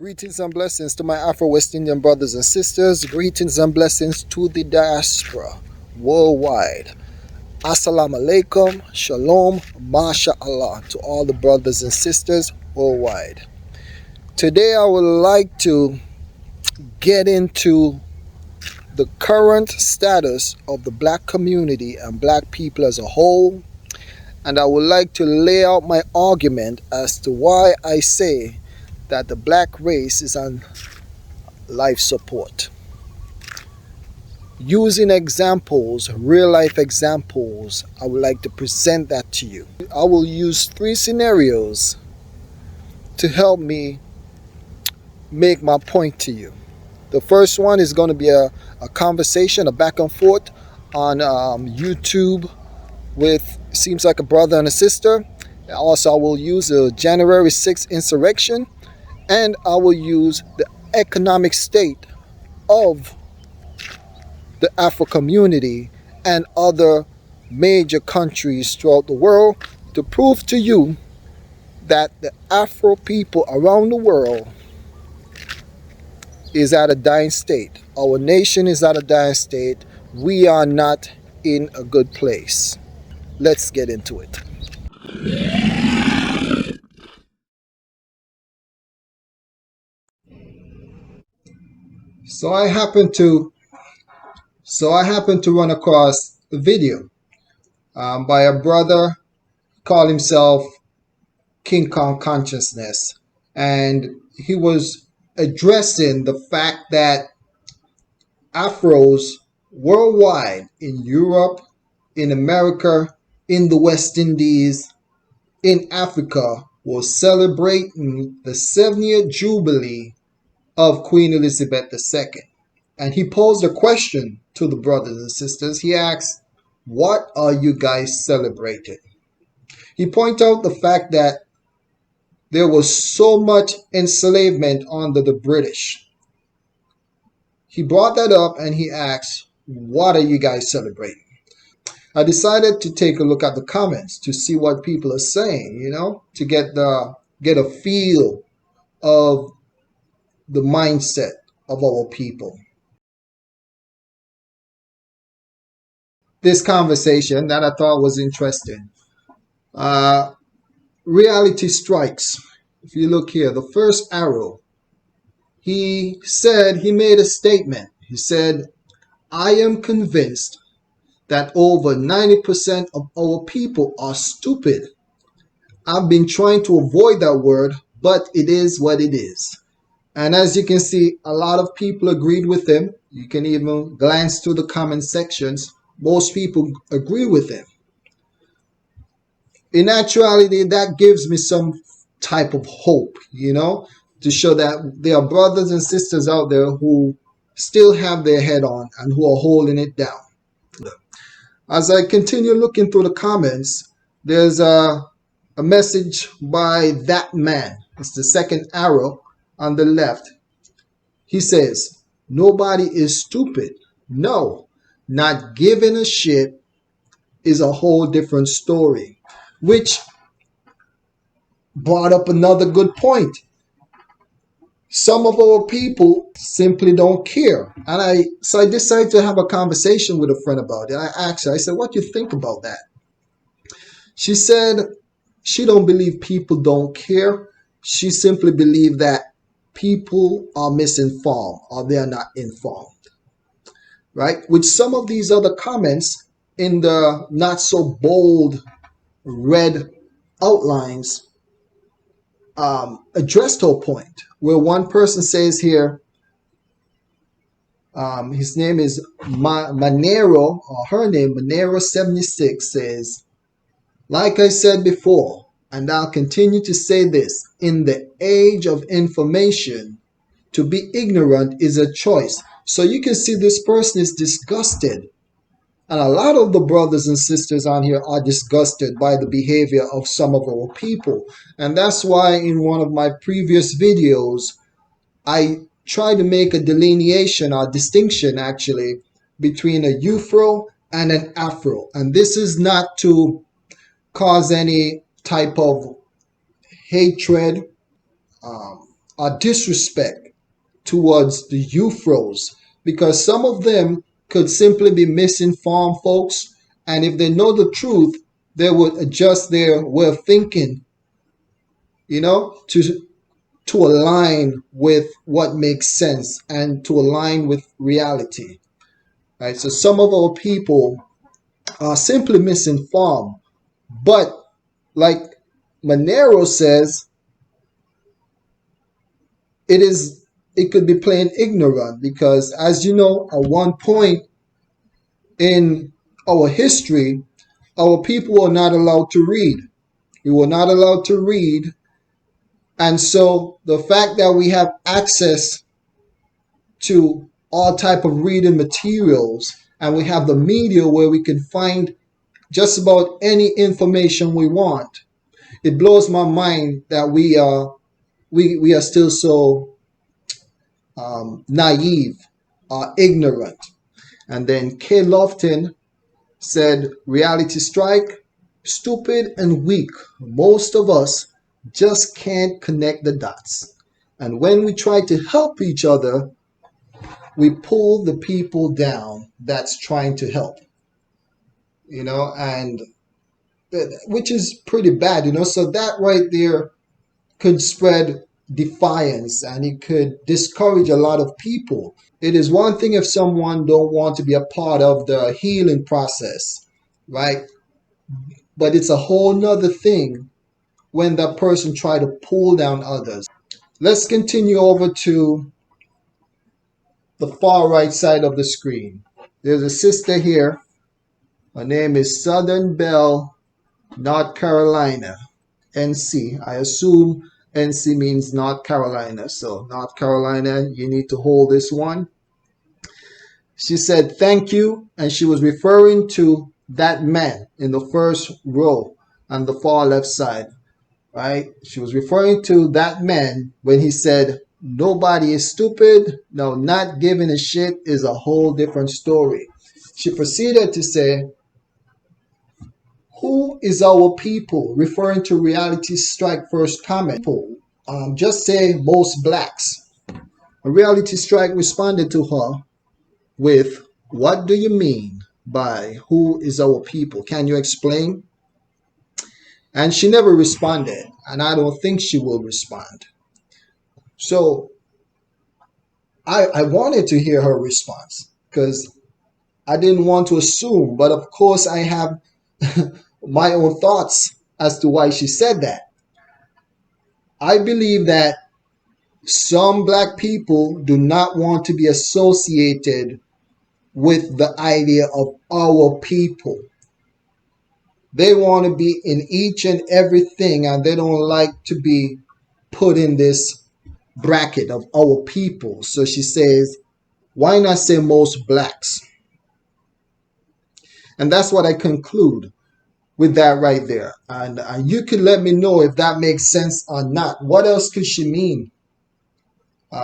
Greetings and blessings to my Afro-West Indian brothers and sisters. Greetings and blessings to the diaspora worldwide. Assalamu alaikum, shalom, masha Allah to all the brothers and sisters worldwide. Today I would like to get into the current status of the black community and black people as a whole, and I would like to lay out my argument as to why I say that the black race is on life support. Using examples, real life examples, I would like to present that to you. I will use 3 scenarios to help me make my point to you. The first one is going to be a conversation, a back and forth on YouTube with, seems like a brother and a sister. Also, I will use the January 6th insurrection, and I will use the economic state of the Afro community and other major countries throughout the world to prove to you that the Afro people around the world is at a dying state. Our nation is at a dying state. We are not in a good place. Let's get into it. So I happen to run across a video by a brother called himself King Kong Consciousness, and he was addressing the fact that Afros worldwide, in Europe, in America, in the West Indies, in Africa, were celebrating the 70th Jubilee of Queen Elizabeth II. And he posed a question to the brothers and sisters. He asked, "What are you guys celebrating?" He pointed out the fact that there was so much enslavement under the British. He brought that up and he asked, "What are you guys celebrating?" I decided to take a look at the comments to see what people are saying, to get a feel of the mindset of our people. This conversation that I thought was interesting. Reality strikes. If you look here, the first arrow, he made a statement. He said, "I am convinced that over 90% of our people are stupid. I've been trying to avoid that word, but it is what it is." And as you can see, a lot of people agreed with him. You can even glance through the comment sections. Most people agree with him. In actuality, that gives me some type of hope, to show that there are brothers and sisters out there who still have their head on and who are holding it down. As I continue looking through the comments, there's a message by that man. It's the second arrow on the left. He says, "Nobody is stupid. No, not giving a shit is a whole different story," which brought up another good point. Some of our people simply don't care. And I decided to have a conversation with a friend about it. I asked her, I said, "What do you think about that?" She said she don't believe people don't care. She simply believes that people are misinformed or they are not informed. Right? With some of these other comments in the not so bold red outlines, addressed her point, where one person says here, his name is Monero, or her name, Monero76, says, "Like I said before, and I'll continue to say this, in the age of information, to be ignorant is a choice." So you can see this person is disgusted. And a lot of the brothers and sisters on here are disgusted by the behavior of some of our people. And that's why in one of my previous videos, I try to make a delineation or distinction actually between a Eufro and an Afro. And this is not to cause any type of hatred disrespect towards the UFROs, because some of them could simply be misinformed folks, and if they know the truth, they would adjust their way of thinking, to align with what makes sense and to align with reality. Right? So some of our people are simply misinformed, but like Monero says, it could be plain ignorant, because as you know, at one point in our history, our people were not allowed to read. We were not allowed to read. And so the fact that we have access to all type of reading materials, and we have the media where we can find just about any information we want, it blows my mind that we are still so naive, ignorant. And then Kay Lofton said, reality strike, stupid and weak. Most of us just can't connect the dots. And when we try to help each other, we pull the people down that's trying to help, and which is pretty bad, So that right there could spread defiance, and it could discourage a lot of people. It is one thing if someone don't want to be a part of the healing process, right? But it's a whole nother thing when that person try to pull down others. Let's continue over to the far right side of the screen. There's a sister here. Her name is Southern Belle, North Carolina, NC. I assume NC means North Carolina. So North Carolina, you need to hold this one. She said, thank you. And she was referring to that man in the first row on the far left side, right? She was referring to that man when he said, nobody is stupid. No, not giving a shit is a whole different story. She proceeded to say, who is our people? Referring to Reality Strike first comment. Just say most blacks. Reality Strike responded to her with, what do you mean by who is our people? Can you explain? And she never responded, and I don't think she will respond. So I wanted to hear her response, because I didn't want to assume, but of course I have my own thoughts as to why she said that. I believe that some black people do not want to be associated with the idea of our people. They want to be in each and everything, and they don't like to be put in this bracket of our people. So she says, why not say most blacks? And that's what I conclude with that right there. And you can let me know if that makes sense or not. What else could she mean?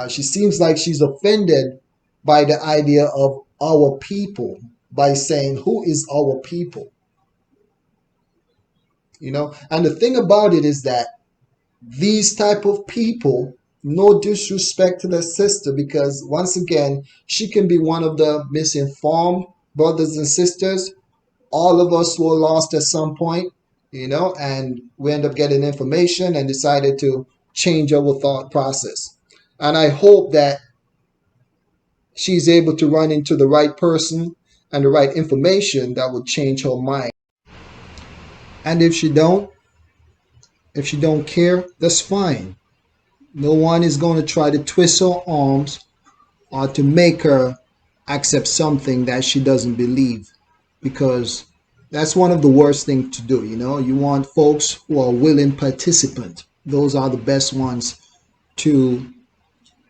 She seems like she's offended by the idea of our people, by saying, who is our people? And the thing about it is that these type of people, no disrespect to the sister, because once again, she can be one of the misinformed brothers and sisters. All of us were lost at some point, and we end up getting information and decided to change our thought process. And I hope that she's able to run into the right person and the right information that would change her mind. And if she don't care, that's fine. No one is going to try to twist her arms or to make her accept something that she doesn't believe, because that's one of the worst things to do. You want folks who are willing participants. Those are the best ones to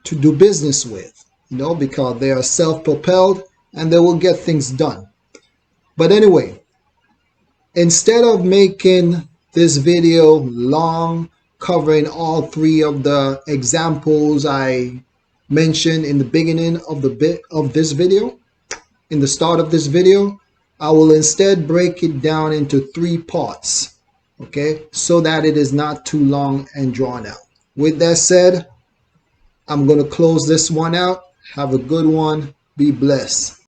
do business with, because they are self-propelled and they will get things done. But anyway, instead of making this video long, covering all three of the examples I mentioned in the beginning of this video, in the start of this video, I will instead break it down into 3 parts, okay, so that it is not too long and drawn out. With that said, I'm going to close this one out. Have a good one. Be blessed.